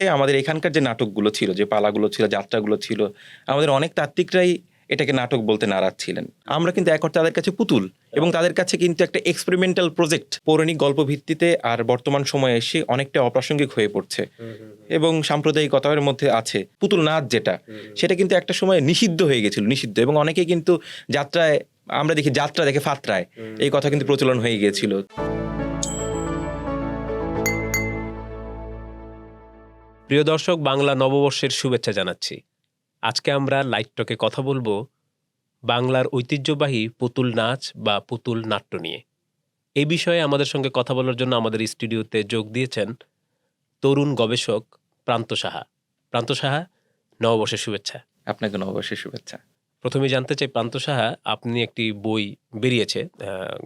আমাদের এখানকার যে নাটকগুলো ছিল, যে পালাগুলো ছিল, যাত্রাগুলো ছিল, আমাদের অনেক তাত্ত্বিকরাই এটাকে নাটক বলতে নারাজ ছিলেন। আমরা কিন্তু এক অর্থে তাদের কাছে পুতুল, এবং তাদের কাছে কিন্তু একটা এক্সপেরিমেন্টাল প্রজেক্ট পৌরাণিক গল্প ভিত্তিতে আর বর্তমান সময়ে এসে অনেকটা অপ্রাসঙ্গিক হয়ে পড়ছে এবং সাম্প্রদায়িকতার মধ্যে আছে। পুতুল নাচ যেটা, সেটা কিন্তু একটা সময় নিষিদ্ধ হয়ে গেছিল, নিষিদ্ধ, এবং অনেকেই কিন্তু যাত্রায়, আমরা দেখি যাত্রা দেখে ফাত্রায়, এই কথা কিন্তু প্রচলন হয়ে গিয়েছিল। প্রিয় দর্শক, বাংলা নববর্ষের শুভেচ্ছা জানাচ্ছি। আজকে আমরা লাইট টকে কথা বলবো বাংলার ঐতিহ্যবাহী পুতুল নাচ বা পুতুল নাট্য নিয়ে। এই বিষয়ে আমাদের সঙ্গে কথা বলার জন্য আমাদের স্টুডিওতে যোগ দিয়েছেন তরুণ গবেষক প্রান্ত সাহা। প্রান্ত সাহা, নববর্ষের শুভেচ্ছা। আপনাকে নববর্ষের শুভেচ্ছা। প্রথমে জানতে চাই প্রান্ত সাহা, আপনি একটি বই বেরিয়েছে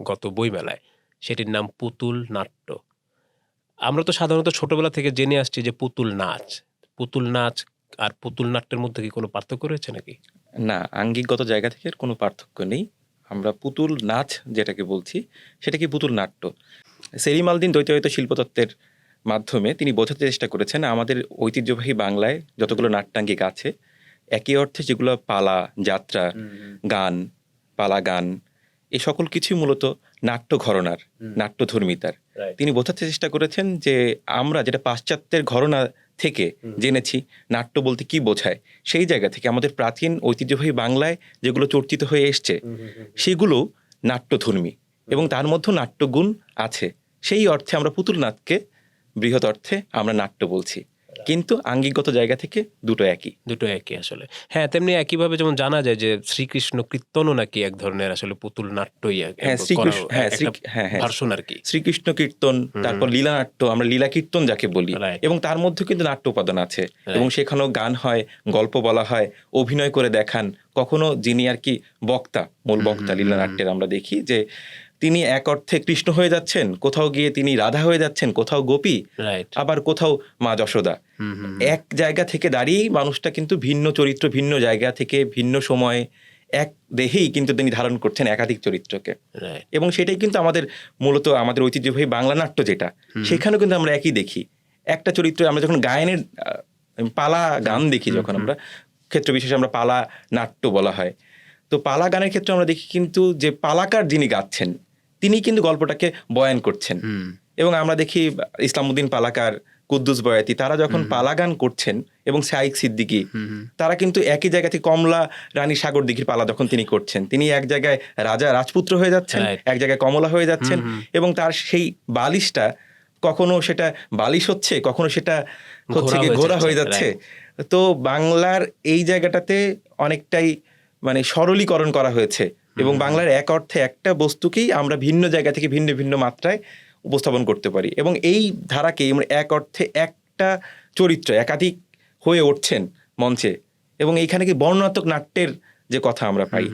গত বইমেলায়, সেটির নাম পুতুল নাট্য। আমরা তো সাধারণত ছোটবেলা থেকে জেনে আসছি যে পুতুল নাচ আর পুতুল নাট্যের মধ্যে কি কোনো পার্থক্য রয়েছে নাকি? না, আঙ্গিকগত জায়গা থেকে কোনো পার্থক্য নেই। আমরা পুতুল নাচ যেটাকে বলছি সেটা কি পুতুল নাট্য। সেলিম আল দীন দ্বৈতায়িত শিল্পতত্ত্বের মাধ্যমে তিনি বোঝাতে চেষ্টা করেছেন আমাদের ঐতিহ্যবাহী বাংলায় যতগুলো নাট্যাঙ্গিক আছে, একই অর্থে যেগুলো পালা, যাত্রা, গান, পালা গান, এই সকল কিছুই মূলত নাট্য ঘরনার, নাট্যধর্মিতার। তিনি বোঝাতে চেষ্টা করেছেন যে আমরা যেটা পাশ্চাত্যের ঘরনা থেকে জেনেছি নাট্য বলতে কি বোঝায়, সেই জায়গা থেকে আমাদের প্রাচীন ঐতিহ্যবাহী বাংলায় যেগুলো চর্চিত হয়ে এসছে সেগুলো নাট্যধর্মী এবং তার মধ্যে নাট্যগুণ আছে। সেই অর্থে আমরা পুতুল নাচকে বৃহৎ অর্থে আমরা নাট্য বলছি, কিন্তু আঙ্গিকগত জায়গা থেকে দুটো একই আসলে। হ্যাঁ, তেমনি একইভাবে যেমন জানা যায় যে শ্রীকৃষ্ণ কীর্তনও নাকি এক ধরনের আসলে পুতুল নাট্যই, ভার্সন আর কি। শ্রীকৃষ্ণ কীর্তন, তারপর লীলা নাট্য, আমরা লীলা কীর্তন যাকে বলি, এবং তার মধ্যে কিন্তু নাট্য উপাদান আছে, এবং সেখানেও গান হয়, গল্প বলা হয়, অভিনয় করে দেখান। কখনো যিনি আর কি বক্তা, মূল বক্তা লীলা নাট্যের, আমরা দেখি যে তিনি এক অর্থে কৃষ্ণ হয়ে যাচ্ছেন, কোথাও গিয়ে তিনি রাধা হয়ে যাচ্ছেন, কোথাও গোপী, আবার কোথাও মা যশোদা। এক জায়গা থেকে দাঁড়িয়েই মানুষটা কিন্তু ভিন্ন চরিত্র, ভিন্ন জায়গা থেকে ভিন্ন সময়ে এক দেহেই কিন্তু তিনি ধারণ করছেন একাধিক চরিত্রকে, এবং সেটাই কিন্তু আমাদের মূলত আমাদের ঐতিহ্যবাহী বাংলা নাট্য যেটা, সেখানেও কিন্তু আমরা একই দেখি। একটা চরিত্র আমরা যখন গায়নের পালা গান দেখি, যখন আমরা ক্ষেত্র বিশেষে আমরা পালা নাট্য বলা হয়, তো পালা গানের ক্ষেত্রে আমরা দেখি কিন্তু যে পালাকার যিনি গাচ্ছেন তিনি কিন্তু গল্পটাকে বয়ান করছেন, এবং আমরা দেখি ইসলামউদ্দিন পালাকার, কুদ্দুস বয়াতি, তারা যখন পালা গান করছেন, এবং শাইখ সিদ্দিকী, তারা কিন্তু একই জায়গা থেকে কমলা রানী সাগর দিঘির পালা যখন তিনি করছেন, তিনি এক জায়গায় রাজা রাজপুত্র হয়ে যাচ্ছেন, এক জায়গায় কমলা হয়ে যাচ্ছেন, এবং তার সেই বালিশটা কখনো সেটা বালিশ হচ্ছে, কখনো সেটা হচ্ছে ঘোড়া হয়ে যাচ্ছে। তো বাংলার এই জায়গাটাতে অনেকটাই মানে সরলীকরণ করা হয়েছে, এবং বাংলার এক অর্থে একটা বস্তুকেই আমরা ভিন্ন জায়গা থেকে ভিন্ন ভিন্ন মাত্রায় উপস্থাপন করতে পারি, এবং এই ধারাকেই আমরা এক অর্থে একটা চরিত্র একাধিক হয়ে উঠছেন মঞ্চে, এবং এইখানে কি বর্ণনাত্মক নাট্যের যে কথা আমরা পাই,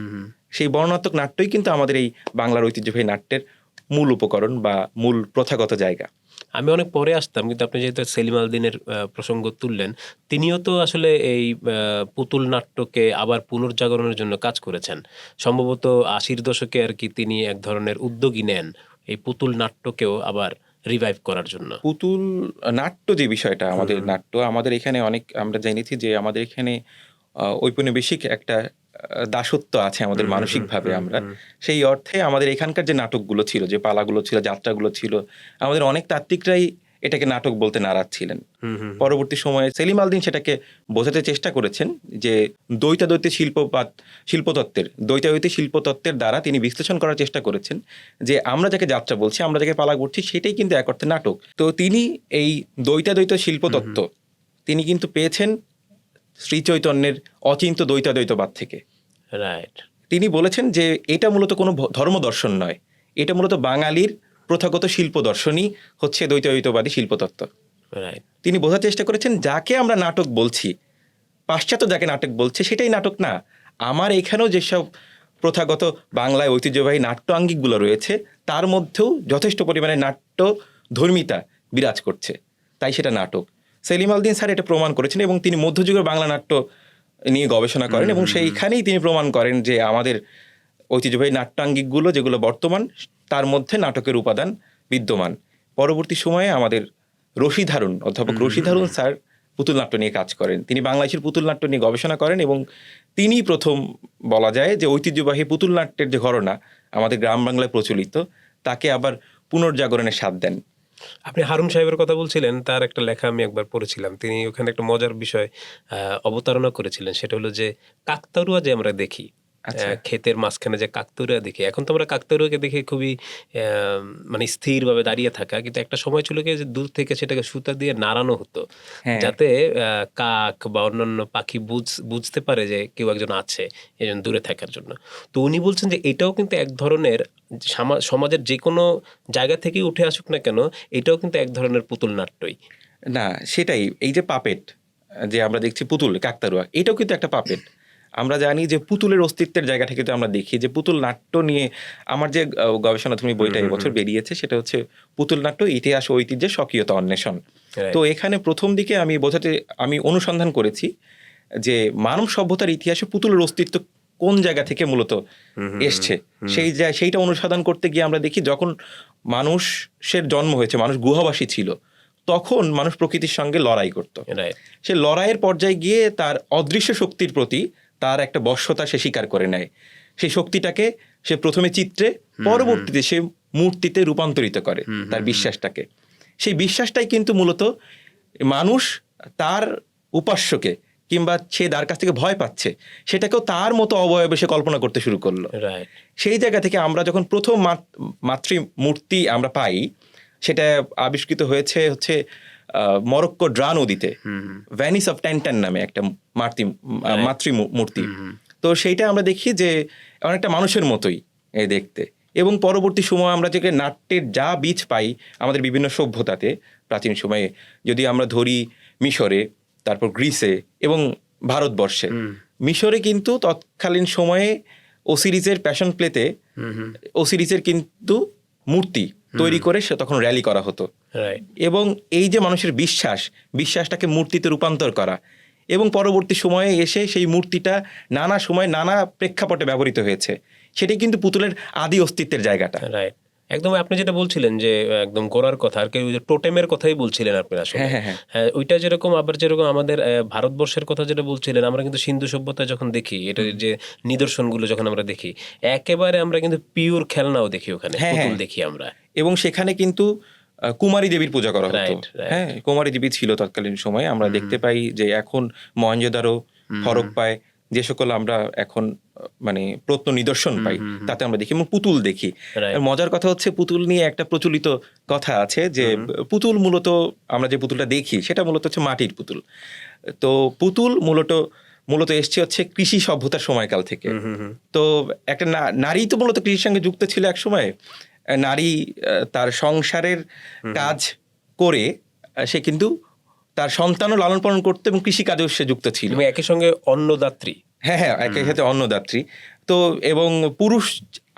সেই বর্ণনাত্মক নাট্যই কিন্তু আমাদের এই বাংলার ঐতিহ্যবাহী নাট্যের মূল উপকরণ বা মূল প্রথাগত জায়গা। আমি অনেক পরে আসতাম, কিন্তু আপনি যেহেতু সেলিম আল দীনের প্রসঙ্গ তুললেন, তিনিও তো আসলে এই পুতুল নাট্যকে আবার পুনর্জাগরণের জন্য কাজ করেছেন। সম্ভবত 80-র দশকে আর কি তিনি এক ধরনের উদ্যোগী নেন এই পুতুল নাট্যকেও আবার রিভাইভ করার জন্য। পুতুল নাট্য যে বিষয়টা, আমাদের নাট্য, আমাদের এখানে অনেক আমরা জেনেছি যে আমাদের এখানে ঔপনিবেশিক একটা দাসত্ব আছে আমাদের মানসিকভাবে। আমরা সেই অর্থে আমাদের এখানকার যে নাটকগুলো ছিল, যে পালাগুলো ছিল, যাত্রাগুলো ছিল, আমাদের অনেক তাত্ত্বিকরাই এটাকে নাটক বলতে নারাজ ছিলেন। পরবর্তী সময়ে সেলিম আল দীন সেটাকে বোঝাতে চেষ্টা করেছেন যে দ্বৈতাদ্বৈত শিল্পতত্ত্বের দ্বারা তিনি বিশ্লেষণ করার চেষ্টা করেছেন যে আমরা যাকে যাত্রা বলছি, আমরা যাকে পালা করছি, সেটাই কিন্তু এক অর্থে নাটক। তো তিনি এই দ্বৈতাদ্বৈত শিল্পতত্ত্ব তিনি কিন্তু পেয়েছেন শ্রীচৈতন্যের অচিন্ত দ্বৈতাদ্বৈতবাদ থেকে। তিনি বলেছেন যে এটা মূলত কোনো ধর্ম দর্শন নয়, এটা মূলত বাঙালির প্রথাগত শিল্প দর্শনই হচ্ছে দ্বৈতাদ্বৈতবাদী শিল্পতত্ত্ব। তিনি বোঝার চেষ্টা করেছেন যাকে আমরা নাটক বলছি, পাশ্চাত্য যাকে নাটক বলছে সেটাই নাটক না, আমার এখানেও যেসব প্রথাগত বাংলায় ঐতিহ্যবাহী নাট্য আঙ্গিকগুলো রয়েছে তার মধ্যেও যথেষ্ট পরিমাণে নাট্য ধর্মিতা বিরাজ করছে, তাই সেটা নাটক। সেলিম আল দীন স্যার এটা প্রমাণ করেছেন, এবং তিনি মধ্যযুগের বাংলা নাট্য নিয়ে গবেষণা করেন, এবং সেইখানেই তিনি প্রমাণ করেন যে আমাদের ঐতিহ্যবাহী নাট্যাঙ্গিকগুলো যেগুলো বর্তমান, তার মধ্যে নাটকের উপাদান বিদ্যমান। পরবর্তী সময়ে আমাদের অধ্যাপক রশিদ হারুন স্যার পুতুল নাট্য নিয়ে কাজ করেন। তিনি বাংলাদেশের পুতুল নাট্য নিয়ে গবেষণা করেন এবং তিনি প্রথম বলা যায় যে ঐতিহ্যবাহী পুতুল নাট্যের যে ঘটনা আমাদের গ্রাম বাংলায় প্রচলিত তাকে আবার পুনর্জাগরণের স্বাদ দেন। আপনি হারুন সাহেবের কথা বলছিলেন, তার একটা লেখা আমি একবার পড়েছিলাম। তিনি ওখানে একটা মজার বিষয় অবতারণা করেছিলেন, সেটা হলো যে কাকতাড়ুয়া যে আমরা দেখি, ক্ষেতের মাঝখানে যে কাকতাড়ুয়া দেখি, এখন তো আমরা কাকতাড়ুয়াকে দেখে খুবই মানে স্থিরভাবে দাঁড়িয়ে থাকা, কিন্তু একটা সময় ছিল কি যে দূর থেকে সেটাকে সুতা দিয়ে নাড়ানো হতো যাতে কাক বা অন্যান্য পাখি বুঝতে পারে যে কেউ একজন আছে, এজন্য দূরে থাকার জন্য। তো উনি বলছেন যে এটাও কিন্তু এক ধরনের সমাজের যে কোনো জায়গা থেকেই উঠে আসুক না কেন, এটাও কিন্তু এক ধরনের পুতুল নাট্যই। না, সেটাই। এই যে পাপেট যে আমরা দেখছি পুতুল কাকতাড়ুয়া, এটাও কিন্তু একটা পাপেট। আমরা জানি যে পুতুলের অস্তিত্বের জায়গা থেকে তো আমরা দেখি যে পুতুল নাট্য নিয়ে আমার যে গবেষণা তুমি বইটা এবছর বেরিয়েছে সেটা হচ্ছে পুতুল নাট্য ইতিহাস ও ঐতিহ্যের স্বকীয়তা অন্বেষণ। তো এখানে প্রথম দিকে আমি অনুসন্ধান করেছি যে মানব সভ্যতার ইতিহাসে পুতুলের অস্তিত্ব কোন জায়গা থেকে মূলত এসছে। সেইটা অনুসন্ধান করতে গিয়ে আমরা দেখি যখন মানুষের জন্ম হয়েছে, মানুষ গুহাবাসী ছিল, তখন মানুষ প্রকৃতির সঙ্গে লড়াই করত। সে লড়াইয়ের পর্যায়ে গিয়ে তার অদৃশ্য শক্তির প্রতি তার একটা বশ্যতা সে স্বীকার করে নেয়। সেই শক্তিটাকে সে প্রথমে চিত্রে, পরবর্তীতে সে মূর্তিতে রূপান্তরিত করে তার বিশ্বাসটাকে। সেই বিশ্বাসটাই কিন্তু মূলত মানুষ তার উপাস্যকে কিংবা সে যার কাছ থেকে ভয় পাচ্ছে সেটাকেও তার মতো অবয়বে সে কল্পনা করতে শুরু করলো। সেই জায়গা থেকে আমরা যখন প্রথম মাতৃমূর্তি আমরা পাই, সেটা আবিষ্কৃত হচ্ছে মরক্কো ড্রা নদীতে, ভ্যানিস অফ ট্যান্টান নামে একটা মাতৃমূর্তি। তো সেইটা আমরা দেখি যে অনেকটা মানুষের মতোই দেখতে। এবং পরবর্তী সময় আমরা যে নাট্যের যা বীজ পাই আমাদের বিভিন্ন সভ্যতাতে, প্রাচীন সময়ে যদি আমরা ধরি মিশরে, তারপর গ্রিসে এবং ভারতবর্ষে। মিশরে কিন্তু তৎকালীন সময়ে ওসিরিসের প্যাশন প্লেতে ওসিরিসের কিন্তু মূর্তি তৈরি করে সে তখন র্যালি করা হতো। এবং এই যে মানুষের বিশ্বাসটাকে মূর্তিতে রূপান্তর করা, এবং পরবর্তী সময়ে এসে সেই মূর্তিটা নানা সময় নানা প্রেক্ষাপটে ব্যবহৃত হয়েছে, সেটাই কিন্তু পুতুলের আদি অস্তিত্বের জায়গাটা। একদম আপনি যেটা বলছিলেন যে একদম গোড়ার কথা, আর কি টোটেমের কথাই বলছিলেন আপনি আসলে। হ্যাঁ, ওইটা যেরকম, আবার যেরকম আমাদের ভারতবর্ষের কথা যেটা বলছিলেন, আমরা কিন্তু সিন্ধু সভ্যতা যখন দেখি, এটার যে নিদর্শনগুলো যখন আমরা দেখি, একেবারে আমরা কিন্তু পিওর খেলনাও দেখি ওখানে, পুতুল দেখি আমরা। এবং সেখানে কিন্তু কুমারী দেবীর পূজা করা হতো। হ্যাঁ, কুমারী দেবী ছিল তৎকালীন সময়ে। আমরা দেখতে পাই যে এখন মহেঞ্জোদারো, হরপ্পায় যে সকল আমরা এখন মানে প্রত্ন নিদর্শন পাই, তাতে আমরা দেখি এবং পুতুল দেখি। মজার কথা হচ্ছে, পুতুল নিয়ে একটা প্রচলিত কথা আছে যে পুতুল মূলত আমরা যে পুতুলটা দেখি সেটা মূলত হচ্ছে মাটির পুতুল। তো পুতুল মূলত এসছে হচ্ছে কৃষি সভ্যতার সময়কাল থেকে। তো একটা নারী তো মূলত কৃষির সঙ্গে যুক্ত ছিল এক সময়। নারী তার সংসারের কাজ করে সে কিন্তু তার সন্তানও লালন পালন করতে এবং কৃষিকাজেও সে যুক্ত ছিল। একই সঙ্গে অন্নদাত্রী। হ্যাঁ, একই সাথে অন্নদাত্রী। তো এবং পুরুষ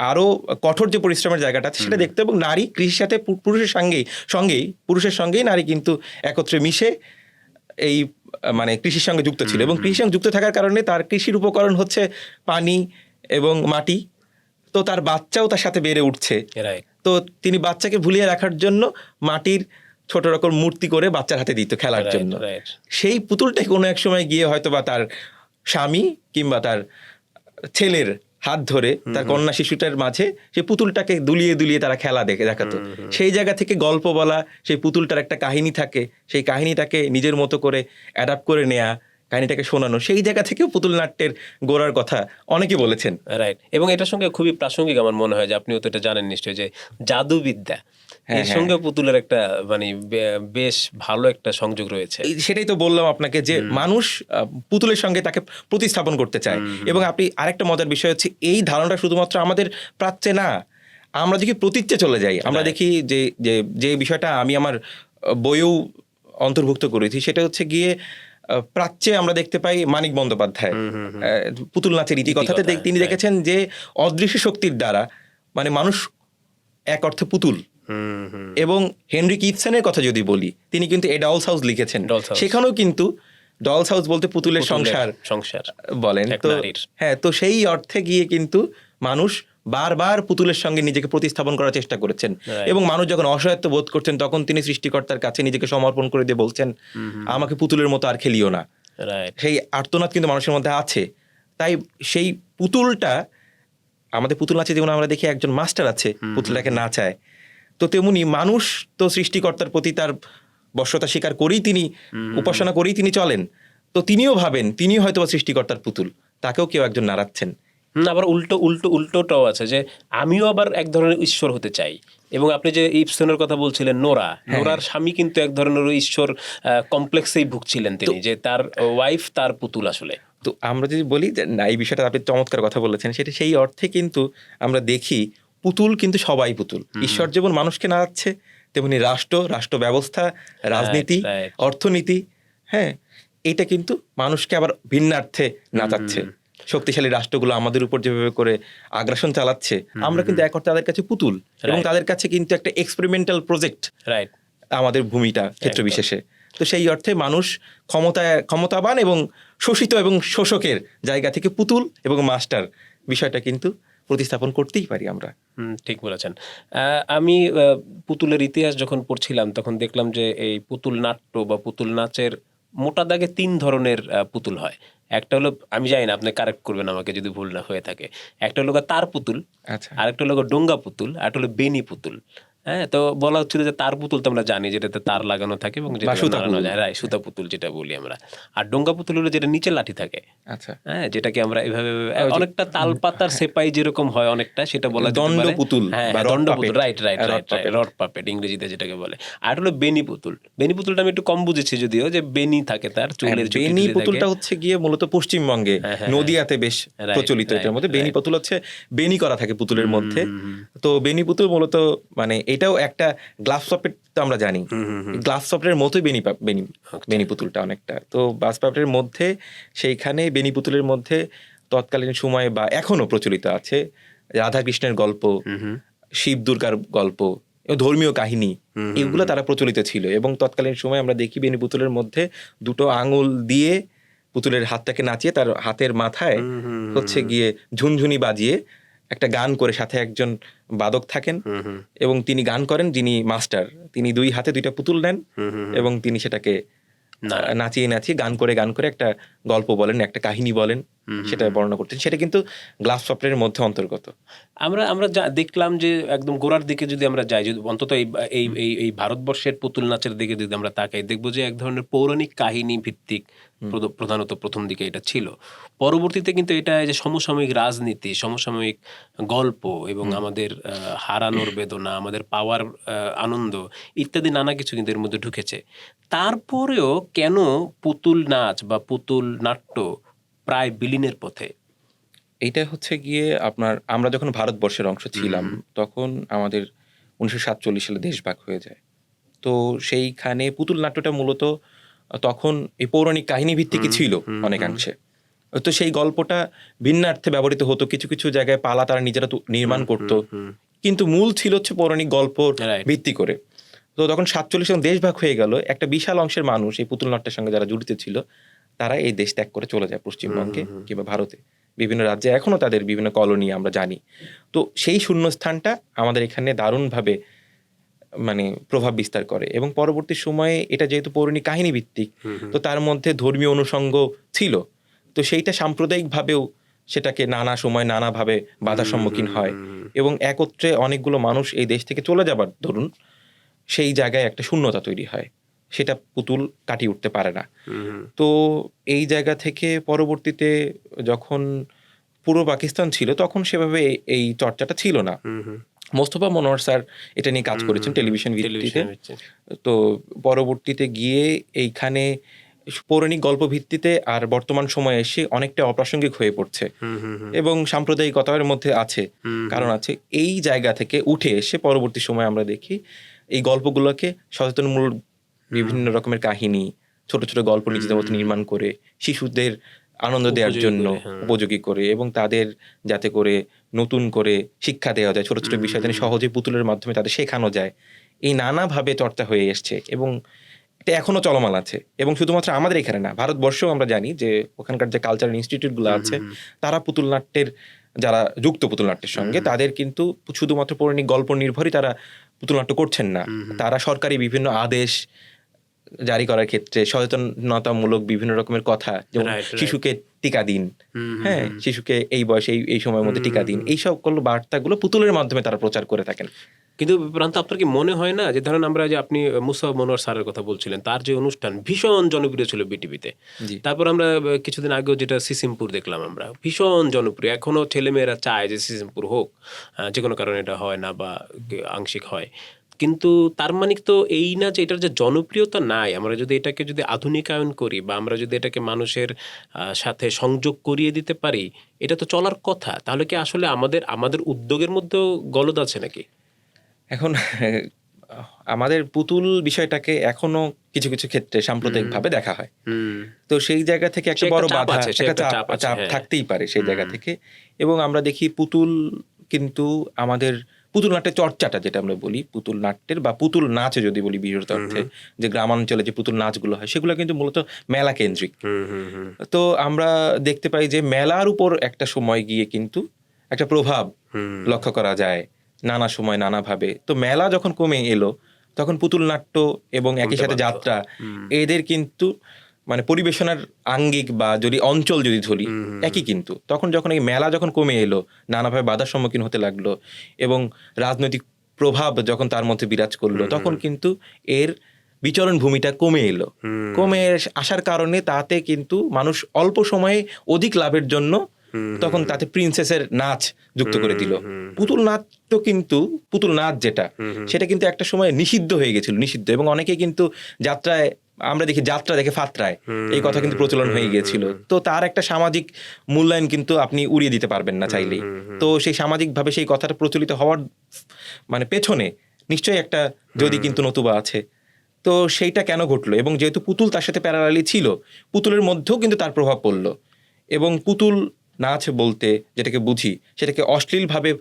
আরো কঠোর যে পরিশ্রমের জায়গাটা আছে সেটা দেখতে, এবং নারী কৃষির সাথে পুরুষের সঙ্গেই নারী কিন্তু একত্রে মিশে এই মানে কৃষির সঙ্গে যুক্ত ছিল। এবং কৃষির সঙ্গে যুক্ত থাকার কারণে তার কৃষির উপকরণ হচ্ছে পানি এবং মাটি। তো তার বাচ্চাও তার সাথে বেড়ে উঠছে। তো তিনি বাচ্চাকে ভুলিয়ে রাখার জন্য মাটির ছোট রকম মূর্তি করে বাচ্চার হাতে দিত খেলার জন্য। সেই পুতুলটাই কোনো এক সময় গিয়ে হয়তো বা তার স্বামী কিংবা তার ছেলের হাত ধরে তার কন্যা শিশুটার মাঝে সেই পুতুলটাকে দুলিয়ে দুলিয়ে তারা খেলা দেখাতো। সেই জায়গা থেকে গল্প বলা, সেই পুতুলটার একটা কাহিনী থাকে, সেই কাহিনীটাকে নিজের মতো করে অ্যাডাপ্ট করে নেয়া, কাহিনীটাকে শোনানো, সেই জায়গা থেকেও পুতুল নাট্যের গোড়ার কথা অনেকে বলেছেন। রাইট। এবং এটার সঙ্গে খুবই প্রাসঙ্গিক আমার মনে হয় যে আপনিও তো এটা জানেন নিশ্চয়ই, যে জাদুবিদ্যা, এর সঙ্গে পুতুলের একটা মানে বেশ ভালো একটা সংযোগ রয়েছে। সেটাই তো বললাম আপনাকে যে মানুষ পুতুলের সঙ্গে তাকে প্রতিস্থাপন করতে চায়। এবং আপনি আরেকটা মজার বিষয় হচ্ছে, এই ধারণাটা শুধুমাত্র আমাদের প্রাচ্যে না, আমরা দেখি প্রতীচ্যে চলে যাই। আমরা দেখি যে বিষয়টা আমি আমার বইয়েও অন্তর্ভুক্ত করেছি, সেটা হচ্ছে গিয়ে প্রাচ্যে আমরা দেখতে পাই মানিক বন্দ্যোপাধ্যায় পুতুল নাচের ইতিকথাতে তিনি দেখেছেন যে অদৃশ্য শক্তির দ্বারা মানে মানুষ এক অর্থে পুতুল। এবং হেনরি কিপসনের কথা যদি বলি, তিনি কিন্তু এ ডলস হাউস লিখেছেন, সেখানেও কিন্তু ডলস হাউস বলতে পুতুলের সংসার বলেন। তো হ্যাঁ, তো সেই অর্থে গিয়ে কিন্তু মানুষ বারবার পুতুলের সঙ্গে নিজেকে প্রতিস্থাপন করার চেষ্টা করেছেন। এবং মানুষ যখন অসহায়ত্ব বোধ করছেন তখন তিনি সৃষ্টিকর্তার কাছে নিজেকে সমর্পণ করে দিয়ে বলছেন, আমাকে পুতুলের মতো আর খেলিও না। সেই আর্তনাদ কিন্তু মানুষের মধ্যে আছে। তাই সেই পুতুলটা, আমাদের পুতুল নাচে যেমন আমরা দেখি একজন মাস্টার আছে পুতুলটাকে নাচায়, তো তেমনি মানুষ তো সৃষ্টিকর্তার প্রতি তার বশ্যতা স্বীকার করেই তিনি উপাসনা করেই তিনি চলেন। তো তিনিও ভাবেন তিনিও হয়তো সৃষ্টিকর্তার পুতুল, তাকেও কেউ একজন নাড়াচ্ছেন। আবার উল্টোটাও আছে যে আমিও আবার এক ধরনের ঈশ্বর হতে চাই। এবং আপনি যে ইবসেনের কথা বলছিলেন, নোরার স্বামী কিন্তু এক ধরনের ঈশ্বর কমপ্লেক্সেই ভুগছিলেন তিনি, যে তার ওয়াইফ তার পুতুল আসলে। তো আমরা যদি বলি যে না, এই বিষয়টা আপনি চমৎকার কথা বলেছেন, সেটা সেই অর্থে কিন্তু আমরা দেখি পুতুল কিন্তু সবাই পুতুল। ঈশ্বর যেমন মানুষকে নাড়াচ্ছে, তেমনি রাষ্ট্র ব্যবস্থা, রাজনীতি, অর্থনীতি, হ্যাঁ, এটা কিন্তু মানুষকে আবার ভিন্নার্থে নাচাচ্ছে। শক্তিশালী রাষ্ট্রগুলো আমাদের উপর যেভাবে করে আগ্রাসন চালাচ্ছে, আমরা কিন্তু এক অর্থে তাদের কাছে পুতুল, এবং তাদের কাছে কিন্তু একটা এক্সপেরিমেন্টাল প্রজেক্ট আমাদের ভূমিটা ক্ষেত্র বিশেষে। তো সেই অর্থে মানুষ ক্ষমতাবান এবং শোষিত এবং শোষকের জায়গা থেকে পুতুল এবং মাস্টার বিষয়টা কিন্তু প্রতিস্থাপন করতেই পারি আমরা। ঠিক বলেছেন। আমি পুতুলের ইতিহাস যখন পড়ছিলাম তখন দেখলাম যে এই পুতুল নাট্য বা পুতুল নাচের মোটা দাগে 3 ধরনের পুতুল হয়। একটা হলো, আমি জানি না, আপনি কারেক্ট করবেন আমাকে যদি ভুল না হয়ে থাকে। একটা হলো তার পুতুল, আরেকটা হলো ডোঙ্গা পুতুল, আরেকটা হলো বেনি পুতুল। হ্যাঁ, তো বলা হচ্ছিল যে তার পুতুল তো আমরা জানি যেটাতে তার লাগানো থাকে এবং যেটা নাড়ানো যায়, সুতা পুতুল যেটা বলি আমরা। আর ডোঙ্গা পুতুল হলো যেটা নিচে লাঠি থাকে, হ্যাঁ, যেটাকে আমরা এভাবে অনেকটা তালপাতার সেপাই যেরকম হয় অনেকটা, সেটা বলা যেতে পারে দণ্ড পুতুল। হ্যাঁ, দণ্ড পুতুল, রাইট, রড পাপেট ইংরেজিতে যেটাকে বলে। আর হলো বেনি পুতুল। বেনি পুতুলটা আমি একটু কম বুঝেছি যদিও, যে বেনি থাকে তার চুলের। বেনি পুতুলটা হচ্ছে গিয়ে মূলত পশ্চিমবঙ্গে নদিয়াতে বেশ প্রচলিত। এটার মধ্যে বেনি পুতুল হচ্ছে বেনি করা থাকে পুতুলের মধ্যে। তো বেনি পুতুল মূলত মানে এটাও একটা গ্লাস পাপেট, তো আমরা জানি গ্লাস পাপেটের মতোই বেনি পুতুলটা অনেকটা। তো গ্লাস পাপেটের মধ্যে সেইখানে বেনি পুতুলের মধ্যে তৎকালীন সময়ে বা এখনো প্রচলিত আছে রাধা কৃষ্ণের গল্প, শিব দুর্গার গল্প, ধর্মীয় কাহিনী, এগুলো তারা প্রচলিত ছিল। এবং তৎকালীন সময় আমরা দেখি বেনি পুতুলের মধ্যে 2টো আঙুল দিয়ে পুতুলের হাতটাকে নাচিয়ে তার হাতের মাথায় হচ্ছে গিয়ে ঝুনঝুনি বাজিয়ে একটা গান করে, সাথে একজন বাদক থাকেন এবং তিনি গান করেন, যিনি মাস্টার, তিনি 2 হাতে 2টা পুতুল নেন এবং তিনি সেটাকে নাচিয়ে গান করে একটা গল্প বলেন, একটা কাহিনী বলেন, সেটা বর্ণনা করতেন। সেটা কিন্তু গ্লাস পাপেটের মধ্যে অন্তর্গত। আমরা দেখলাম যে একদম গোড়ার দিকে যদি আমরা যাই, যদি অন্তত এই ভারতবর্ষের পুতুল নাচের দিকে যদি আমরা তাকাই, দেখবো যে এক ধরনের পৌরাণিক কাহিনী ভিত্তিক প্রধানত প্রথম দিকে এটা ছিল। পরবর্তীতে কিন্তু এটা যে সমসাময়িক রাজনীতি, সমসাময়িক গল্প এবং আমাদের হারানোর বেদনা, আমাদের পাওয়ার আনন্দ ইত্যাদি নানা কিছু কিন্তু এর মধ্যে ঢুকেছে। তারপরেও কেন পুতুল নাচ বা পুতুল নাট্য প্রায় বিলীনের পথে? এইটা হচ্ছে গিয়ে আমরা যখন ভারতবর্ষের অংশ ছিলাম তখন আমাদের 1947 সালে দেশভাগ হয়ে যায়। তো সেইখানে পুতুল নাট্যটা মূলত তখন এই পৌরাণিক কাহিনী ভিত্তিকই ছিল অনেকাংশে। তো সেই গল্পটা ভিন্নার্থে ব্যবহৃত হতো, কিছু কিছু জায়গায় পালা তারা নিজেরা নির্মাণ করতো, কিন্তু মূল ছিল হচ্ছে পৌরাণিক গল্প ভিত্তি করে। তো তখন 47 দেশভাগ হয়ে গেল, একটা বিশাল অংশের মানুষ এই পুতুল নাট্যের সঙ্গে যারা জড়িত ছিল তারা এই দেশ ত্যাগ করে চলে যায় পশ্চিমবঙ্গে কিংবা ভারতে, বিভিন্ন রাজ্যে এখনো তাদের বিভিন্ন কলোনি আমরা জানি। তো সেই শূন্যস্থানটা আমাদের এখানে দারুণভাবে মানে প্রভাব বিস্তার করে। এবং পরবর্তী সময়ে এটা যেহেতু পৌরাণিক কাহিনী ভিত্তিক, তো তার মধ্যে ধর্মীয় অনুষঙ্গ ছিল, তো সেইটা সাম্প্রদায়িকভাবেও সেটাকে নানা সময় নানাভাবে বাধার সম্মুখীন হয় এবং একত্রে অনেকগুলো মানুষ এই দেশ থেকে চলে যাবার দরুন সেই জায়গায় একটা শূন্যতা তৈরি হয়, সেটা পুতুল কাটিয়ে উঠতে পারে না। তো এই জায়গা থেকে পরবর্তীতে যখন পূর্ব পাকিস্তান ছিল তখন সেভাবে এই চর্চাটা ছিল না। মোস্তফা মনোয়ার স্যার এটা নিয়ে কাজ করেছেন টেলিভিশন ভিত্তিতে। তো পরবর্তীতে গিয়ে এইখানে পৌরাণিক গল্প ভিত্তিতে আর বর্তমান সময়ে এসে অনেকটা অপ্রাসঙ্গিক হয়ে পড়ছে এবং সাম্প্রদায়িকতার মধ্যে আছে কারণ আছে। এই জায়গা থেকে উঠে এসে পরবর্তী সময় আমরা দেখি এই গল্পগুলোকে সচেতনমূলক বিভিন্ন রকমের কাহিনী, ছোট ছোট গল্প নিজেদের মতো নির্মাণ করে শিশুদের আনন্দ দেওয়ার জন্য উপযোগী করে এবং তাদের যাতে করে নতুন করে শিক্ষা দেওয়া যায়, ছোট ছোট বিষয় যেন সহজে পুতুলের মাধ্যমে তাদের শেখানো যায়, এই নানাভাবে চর্চা হয়ে এসছে এবং এটা এখনো চলমান আছে। এবং শুধুমাত্র আমাদের এখানে না, ভারতবর্ষেও আমরা জানি যে ওখানকার যে কালচারাল ইনস্টিটিউটগুলো আছে তারা পুতুল নাট্যের যারা যুক্ত পুতুল নাট্যের সঙ্গে তাদের কিন্তু শুধুমাত্র পৌরাণিক গল্প নির্ভরই তারা পুতুল নাট্য করছেন না, তারা সরকারি বিভিন্ন আদেশ জারি করার ক্ষেত্রে সচেতনতামূলক বিভিন্ন রকমের কথা, যেমন শিশুকে টিকা দিন, হ্যাঁ শিশুকে এই বয়সে এই সময়ের মধ্যে টিকা দিন, এই সকল বার্তাগুলো পুতুলের মাধ্যমে তারা প্রচার করে থাকেন। কিন্তু প্রান্ত আপনার কি মনে হয় না যে ধরেন আমরা যে আপনি মুসা মনোয়ার স্যারের কথা বলছিলেন, তার যে অনুষ্ঠান ভীষণ জনপ্রিয় ছিল বিটিভিতে, তারপর আমরা কিছুদিন আগেও যেটা সিসিমপুর দেখলাম আমরা, ভীষণ জনপ্রিয়, এখনো ছেলেমেয়েরা চায় যে সিসিমপুর হোক, যে কোনো কারণে এটা হয় না বা আংশিক হয়, কিন্তু তার মানে তো এই না যে এটার যে জনপ্রিয়তা নাই, আমরা যদি এটাকে যদি আধুনিকায়ন করি বা আমরা যদি এটাকে মানুষের সাথে সংযোগ করিয়ে দিতে পারি, এটা তো চলার কথা। তাহলে কি আসলে আমাদের উদ্যোগের মধ্যেও গলদ আছে নাকি? এখন আমাদের পুতুল বিষয়টাকে এখনো কিছু কিছু ক্ষেত্রে সাম্প্রদায়িকভাবে দেখা হয়, তো সেই জায়গা থেকে একটা বড় বাধা, একটা চাপ থাকতেই পারে সেই জায়গা থেকে। এবং আমরা দেখি পুতুল কিন্তু আমাদের পুতুল নাট্যের চর্চাটা যেটা আমরা বলি পুতুল নাট্যের বা পুতুল নাচে যদি বলি বৃহৎ অর্থে, যে গ্রামাঞ্চলে যে পুতুল নাচগুলো হয় সেগুলো কিন্তু মূলত মেলা কেন্দ্রিক। তো আমরা দেখতে পাই যে মেলার উপর একটা সময় গিয়ে কিন্তু একটা প্রভাব লক্ষ্য করা যায় নানা সময় নানাভাবে। তো মেলা যখন কমে এলো তখন পুতুল নাট্য এবং একই সাথে যাত্রা এদের কিন্তু মানে পরিবেশনার আঙ্গিক বা যদি অঞ্চল যদি ধরি একই, কিন্তু তখন যখন এই মেলা যখন কমে এলো নানাভাবে বাধার সম্মুখীন হতে লাগলো এবং রাজনৈতিক প্রভাব যখন তার মধ্যে বিরাজ করলো, তখন কিন্তু এর বিচরণ ভূমিটা কমে এলো। কমে আসার কারণে তাতে কিন্তু মানুষ অল্প সময়ে অধিক লাভের জন্য তখন তাতে প্রিন্সেসের নাচ যুক্ত করে দিল। পুতুল নাচ তো কিন্তু পুতুল নাচ যেটা সেটা কিন্তু একটা সময় নিষিদ্ধ হয়ে গেছিল, নিষিদ্ধ, এবং অনেকে কিন্তু যাত্রায় আমরা দেখি যাত্রা দেখে ফাত্রায় এই কথা কিন্তু প্রচলন হয়ে গিয়েছিল। তো তার একটা সামাজিক মূল্যায়ন কিন্তু আপনি উড়িয়ে দিতে পারবেন না চাইলেই। তো সেই সামাজিকভাবে সেই কথাটা প্রচলিত হওয়ার মানে পেছনে নিশ্চয়ই একটা যদি কিন্তু নতুবা আছে। তো সেইটা কেন ঘটলো, এবং যেহেতু পুতুল তার সাথে প্যারালালি ছিল, পুতুলের মধ্যেও কিন্তু তার প্রভাব পড়লো, এবং পুতুল নাচ বলতে যেটাকে বুঝি সেটাকে অশ্লীলভাবে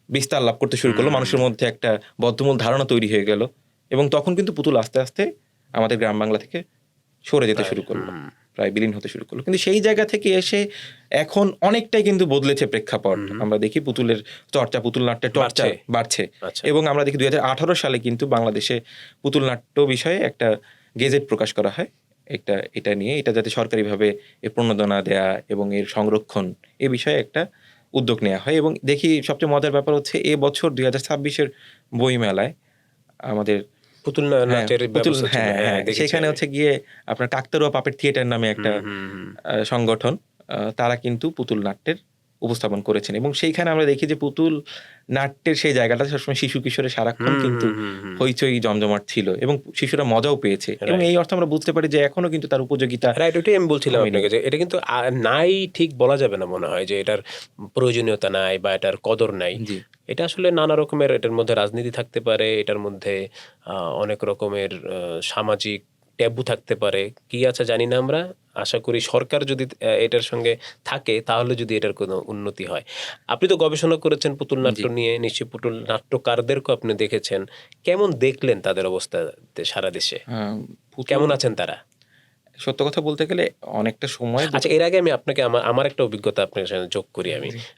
বিস্তার লাভ করতে শুরু করলো, মানুষের মধ্যে একটা বদ্ধমূল ধারণা তৈরি হয়ে গেল, এবং তখন কিন্তু পুতুল আস্তে আস্তে আমাদের গ্রাম বাংলা থেকে সরে যেতে শুরু করলো, প্রায় বিলীন হতে শুরু করলো। কিন্তু সেই জায়গা থেকে এসে এখন অনেকটাই কিন্তু বদলেছে প্রেক্ষাপট। আমরা দেখি পুতুলের চর্চা, পুতুল নাট্যের চর্চা বাড়ছে, এবং আমরা দেখি 2018 সালে কিন্তু বাংলাদেশে পুতুল নাট্য বিষয়ে একটা গেজেট প্রকাশ করা হয়, এটা নিয়ে, এটা যাতে সরকারিভাবে এর প্রণোদনা দেয়া এবং এর সংরক্ষণ এ বিষয়ে একটা উদ্যোগ নেওয়া হয়। এবং দেখি সবচেয়ে মজার ব্যাপার হচ্ছে এ বছর 2026-এর বইমেলায় আমাদের পুতুল নাচের সেখানে হচ্ছে গিয়ে আপনার কাকতারুয়া পাপেট থিয়েটার নামে একটা সংগঠন, তারা কিন্তু পুতুল নাট্যের উপস্থাপন করেছেন, এবং সেইখানে আমরা দেখি যে পুতুল নাট্যের সেই জায়গাটা সবসময় শিশু কিশোরের সারাক্ষণ কিন্তু হইচই জমজমাট ছিল, এবং শিশুরা মজাও পেয়েছে, এবং এই অর্থে আমরা বুঝতে পারি যে এখনো কিন্তু তার উপযোগিতা। রাইট, ওইটাই আমি বলছিলাম আপনাকে যে এটা কিন্তু নাই ঠিক বলা যাবে না, মনে হয় যে এটার প্রয়োজনীয়তা নাই বা এটার কদর নাই। এটা আসলে নানা রকমের, এটার মধ্যে রাজনীতি থাকতে পারে, এটার মধ্যে অনেক রকমের সামাজিক ট্যাবু থাকতে পারে, কি আছে জানি না আমরা। আশা করি সরকার যদি এটার সঙ্গে থাকে তাহলে যদি এটার কোনো উন্নতি হয়। আপনি তো গবেষণা করেছেন পুতুল নাট্য নিয়ে, নিশ্চয়ই পুতুল নাট্যকারদেরকে আপনি দেখেছেন, কেমন দেখলেন তাদের অবস্থা সারা দেশে, কেমন আছেন তারা? সত্য কথা বলতে গেলে অনেকটা সময়। আচ্ছা, এর আগে আমি আপনাকে আমার একটা অভিজ্ঞতা আপনার সাথে যোগ করি,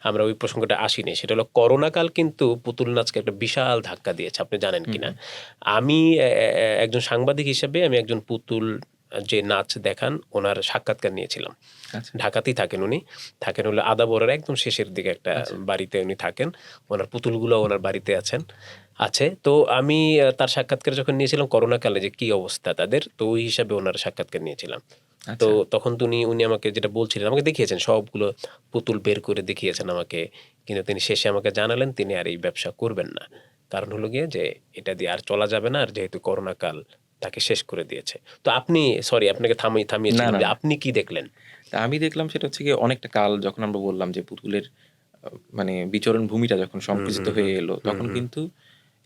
আমরা ওই প্রসঙ্গটা আসিনি, সেটা হলো করোনা কাল কিন্তু পুতুল নাচকে একটা বিশাল ধাক্কা দিয়েছে, আপনি জানেন কিনা। আমি একজন সাংবাদিক হিসেবে আমি একজন পুতুল যে নাচ দেখান ওনার সাক্ষাৎকার নিয়েছিলাম। ঢাকাতেই থাকেন উনি, থাকেন হলো আদাবরের একদম শেষের দিকে একটা বাড়িতে উনি থাকেন, ওনার পুতুলগুলো ওনার বাড়িতে আছে। তো আমি তার সাক্ষাৎকার যখন নিয়েছিলাম করোনা কালে যে কি অবস্থা তাদের, তো ওই হিসাবে ওনার সাক্ষাৎকার নিয়েছিলাম। তো তখন উনি আমাকে যেটা বলছিলেন, আমাকে দেখিয়েছেন সবগুলো পুতুল বের করে দেখিয়েছেন আমাকে, কিন্তু তিনি শেষে আমাকে জানালেন তিনি আর এই ব্যবসা করবেন না। কারণ হলো গিয়ে যে এটা দিয়ে আর চলা যাবে না, আর যেহেতু করোনা কাল তাকে শেষ করে দিয়েছে। তো আপনি, সরি আপনাকে থামিয়েছিলাম, আপনি কি দেখলেন? আমি দেখলাম সেটা হচ্ছে গিয়ে অনেকটা কাল যখন আমরা বললাম যে পুতুলের মানে বিচরণ ভূমিটা যখন সংকুচিত হয়ে এলো, তখন কিন্তু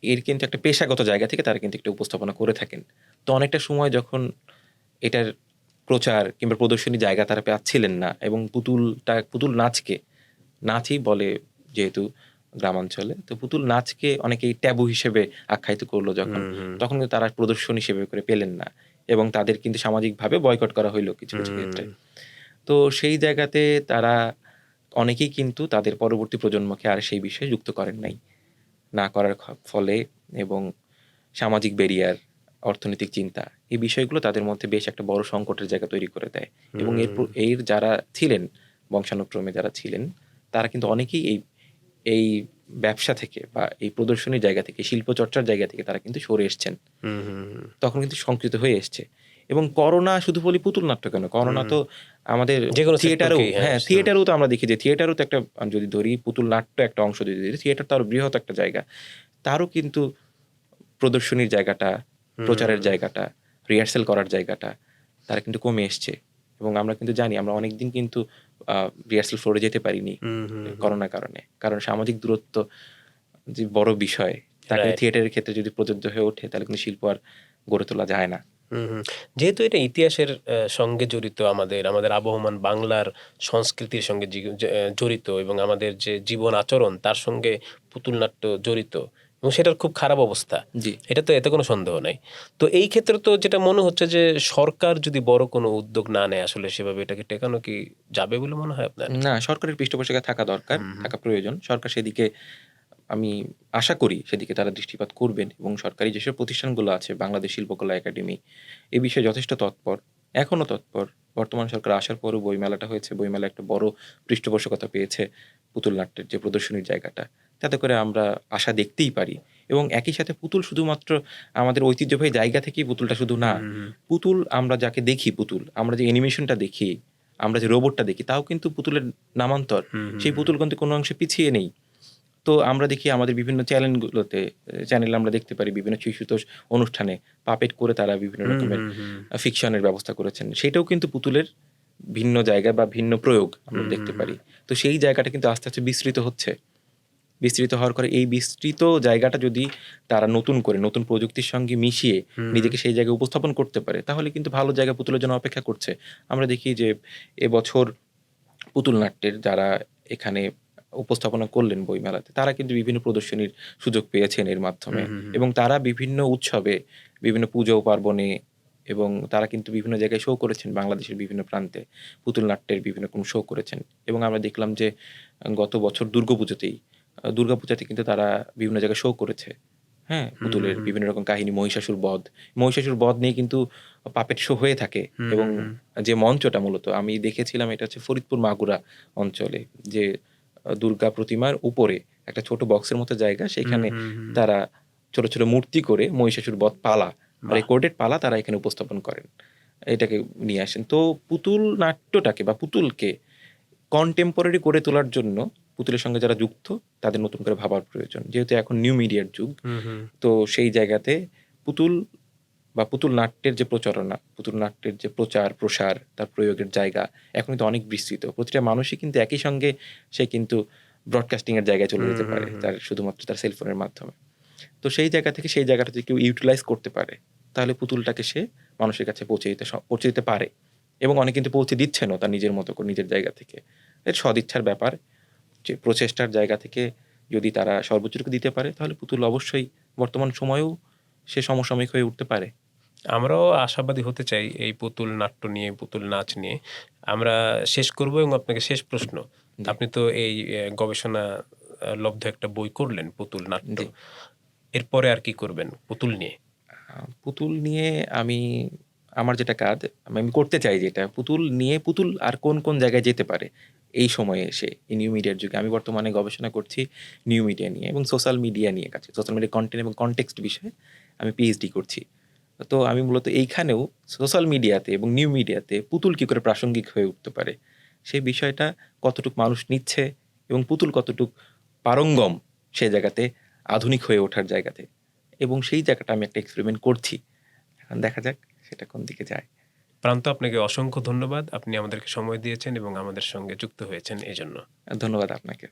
এর কিন্তু একটা পেশাগত জায়গা থেকে তারা কিন্তু একটা উপস্থাপনা করে থাকেন। তো অনেকটা সময় যখন এটার প্রচার কিংবা প্রদর্শনী জায়গা তারা পাচ্ছিলেন না, এবং পুতুল নাচই বলে যেহেতু গ্রামাঞ্চলে, তো পুতুল নাচকে অনেকেই ট্যাবু হিসেবে আখ্যায়িত করলো যখন, তখন কিন্তু তারা প্রদর্শনী হিসেবে করে পেলেন না, এবং তাদের কিন্তু সামাজিকভাবে বয়কট করা হইলো কিছু কিছু ক্ষেত্রে। তো সেই জায়গাতে তারা অনেকেই কিন্তু তাদের পরবর্তী প্রজন্মকে আর সেই বিষয়ে যুক্ত করেন নাই, না করার ফলে এবং সামাজিক ব্যারিয়ার, অর্থনৈতিক চিন্তা, এই বিষয়গুলো তাদের মধ্যে বেশ একটা বড় সংকটের জায়গা তৈরি করে দেয়। এবং এর যারা ছিলেন, বংশানুক্রমে যারা ছিলেন, তারা কিন্তু অনেকেই এই ব্যবসা থেকে বা এই প্রদর্শনীর জায়গা থেকে, শিল্প চর্চার জায়গা থেকে তারা কিন্তু সরে এসছেন, তখন কিন্তু সংকৃত হয়ে এসছে। এবং করোনা শুধু বলি পুতুল নাট্য কেন, করোনা তো আমাদের থিয়েটারেও, হ্যাঁ থিয়েটারেও তো আমরা দেখি যে থিয়েটারও তো একটা, যদি ধরি পুতুল নাট্য একটা অংশ যদি ধরি, থিয়েটার তো আরো বৃহৎ একটা জায়গা, তারও কিন্তু প্রদর্শনীর জায়গাটা, প্রচারের জায়গাটা, রিহার্সেল করার জায়গাটা তারা কিন্তু কমে এসছে। এবং আমরা কিন্তু জানি আমরা অনেকদিন কিন্তু রিহার্সেল ফ্লোরে যেতে পারিনি করোনার কারণে, কারণ সামাজিক দূরত্ব যে বড় বিষয়, তাকে থিয়েটারের ক্ষেত্রে যদি প্রযোজ্য হয়ে ওঠে তাহলে কিন্তু শিল্প আর গড়ে তোলা যায় না। যেহেতু এটা ইতিহাসের সঙ্গে জড়িত, আমাদের আবহমান বাংলার সংস্কৃতির সঙ্গে জড়িত, এবং আমাদের যে জীবন আচরণ তার সঙ্গে পুতুল নাট্য জড়িত, এবং সেটার খুব খারাপ অবস্থা, এটা তো এতে কোনো সন্দেহ নাই। তো এই ক্ষেত্রে তো যেটা মনে হচ্ছে যে সরকার যদি বড় কোনো উদ্যোগ না নেয় আসলে সেভাবে এটাকে টেকানো কি যাবে বলে মনে হয় আপনার? না, সরকারের পৃষ্ঠপোষকতা থাকা দরকার, থাকা প্রয়োজন। সরকার সেদিকে, আমি আশা করি সেদিকে তারা দৃষ্টিপাত করবেন, এবং সরকারি যেসব প্রতিষ্ঠানগুলো আছে, বাংলাদেশ শিল্পকলা একাডেমি এই বিষয়ে যথেষ্ট তৎপর, এখনও তৎপর। বর্তমান সরকার আসার পরও বইমেলাটা হয়েছে, বইমেলা একটা বড় পৃষ্ঠপোষকতা পেয়েছে পুতুল নাট্যের যে প্রদর্শনীর জায়গাটা, তাতে করে আমরা আশা দেখতেই পারি। এবং একই সাথে পুতুল শুধুমাত্র আমাদের ঐতিহ্যবাহী জায়গা থেকেই পুতুলটা শুধু না, পুতুল আমরা যাকে দেখি, পুতুল আমরা যে অ্যানিমেশনটা দেখি, আমরা যে রোবটটা দেখি, তাও কিন্তু পুতুলের নামান্তর। সেই পুতুল কিন্তু কোনো অংশে পিছিয়ে নেই। তো আমরা দেখি আমাদের বিভিন্ন চ্যানেলে আমরা দেখতে পারি বিভিন্ন শিশুতোষ অনুষ্ঠানে পাপেট করে তারা বিভিন্ন রকমের ফিকশনের ব্যবস্থা করেছেন, সেটাও কিন্তু পুতুলের ভিন্ন জায়গা বা ভিন্ন প্রয়োগ আমরা দেখতে পারি। তো সেই জায়গাটা কিন্তু আস্তে আস্তে বিস্তৃত হচ্ছে, বিস্তৃত হওয়ার পরে এই বিস্তৃত জায়গাটা যদি তারা নতুন করে নতুন প্রযুক্তির সঙ্গে মিশিয়ে নিজেকে সেই জায়গায় উপস্থাপন করতে পারে, তাহলে কিন্তু ভালো জায়গা পুতুলের জন্য অপেক্ষা করছে। আমরা দেখি যে এবছর পুতুল নাট্যের যারা এখানে উপস্থাপনা করলেন বইমেলাতে, তারা কিন্তু বিভিন্ন প্রদর্শনীর সুযোগ পেয়েছেন এর মাধ্যমে, এবং তারা বিভিন্ন উৎসবে, বিভিন্ন পুজো পার্বণে, এবং তারা কিন্তু বিভিন্ন জায়গায় শো করেছেন, বাংলাদেশের বিভিন্ন প্রান্তে পুতুল নাট্যের বিভিন্ন রকম শো করেছেন। এবং আমরা দেখলাম যে গত বছর দুর্গাপূজাতে কিন্তু তারা বিভিন্ন জায়গায় শো করেছে, হ্যাঁ, পুতুলের বিভিন্ন রকম কাহিনী, মহিষাসুর বধ নিয়ে কিন্তু পাপেট শো হয়ে থাকে। এবং যে মঞ্চটা মূলত আমি দেখেছিলাম, এটা হচ্ছে ফরিদপুর মাগুরা অঞ্চলে, যে দুর্গা প্রতিমার উপরে একটা ছোট বক্সের মতো জায়গা, সেখানে তারা ছোট ছোট মূর্তি করে মহিষাসুর বধ পালা, রেকর্ডেড পালা তারা এখানে উপস্থাপন করেন, এটাকে নিয়ে আসেন। তো পুতুল নাট্যটাকে বা পুতুলকে কন্টেম্পোরারি করে তোলার জন্য পুতুলের সঙ্গে যারা যুক্ত তাদের নতুন করে ভাবার প্রয়োজন, যেহেতু এখন নিউ মিডিয়ার যুগ। তো সেই জায়গাতে পুতুল বা পুতুল নাট্যের যে প্রচারণা, পুতুল নাট্যের যে প্রচার প্রসার, তার প্রয়োগের জায়গা এখন কিন্তু অনেক বিস্তৃত। প্রতিটা মানুষই কিন্তু একই সঙ্গে সে কিন্তু ব্রডকাস্টিংয়ের জায়গায় চলে যেতে পারে, তার শুধুমাত্র তার সেলফোনের মাধ্যমে। তো সেই জায়গা থেকে সেই জায়গাটা যদি কেউ ইউটিলাইজ করতে পারে, তাহলে পুতুলটাকে সে মানুষের কাছে পৌঁছে দিতে পারে। এবং অনেক কিন্তু পৌঁছে দিচ্ছেনও তার নিজের মতো করে, নিজের জায়গা থেকে। এর সদিচ্ছার ব্যাপার, যে প্রচেষ্টার জায়গা থেকে যদি তারা সর্বোচ্চটুকু দিতে পারে, তাহলে পুতুল অবশ্যই বর্তমান সময়েও সে সমসাময়িক হয়ে উঠতে পারে। আমরাও আশাবাদী হতে চাই এই পুতুল নাট্য নিয়ে, পুতুল নাচ নিয়ে। আমরা শেষ করব, এবং আপনাকে শেষ প্রশ্ন, আপনি তো এই গবেষণা লব্ধ একটা বই করলেন পুতুল নাট্য, এরপরে আর কি করবেন পুতুল নিয়ে? পুতুল নিয়ে আমার যেটা কাজ, আমি করতে চাই যেটা, পুতুল নিয়ে পুতুল আর কোন কোন জায়গায় যেতে পারে এই সময়ে এসে, এই নিউ মিডিয়ার যুগে। আমি বর্তমানে গবেষণা করছি নিউ মিডিয়া নিয়ে এবং সোশ্যাল মিডিয়া নিয়ে, সোশ্যাল মিডিয়া কন্টেন্ট এবং কনটেক্সট বিষয়ে আমি পিএইচডি করছি। তো আমি মূলত এইখানেও সোশ্যাল মিডিয়াতে এবং নিউ মিডিয়াতে পুতুল কী করে প্রাসঙ্গিক হয়ে উঠতে পারে, সেই বিষয়টা কতটুকু মানুষ নিচ্ছে এবং পুতুল কতটুকু পারঙ্গম সে জায়গাতে, আধুনিক হয়ে ওঠার জায়গাতে, এবং সেই জায়গাটা আমি একটা এক্সপেরিমেন্ট করছি। এখন দেখা যাক সেটা কোন দিকে যায়। প্রান্ত, আপনাকে অসংখ্য ধন্যবাদ, আপনি আমাদেরকে সময় দিয়েছেন এবং আমাদের সঙ্গে যুক্ত হয়েছেন এই জন্য। ধন্যবাদ আপনাকে।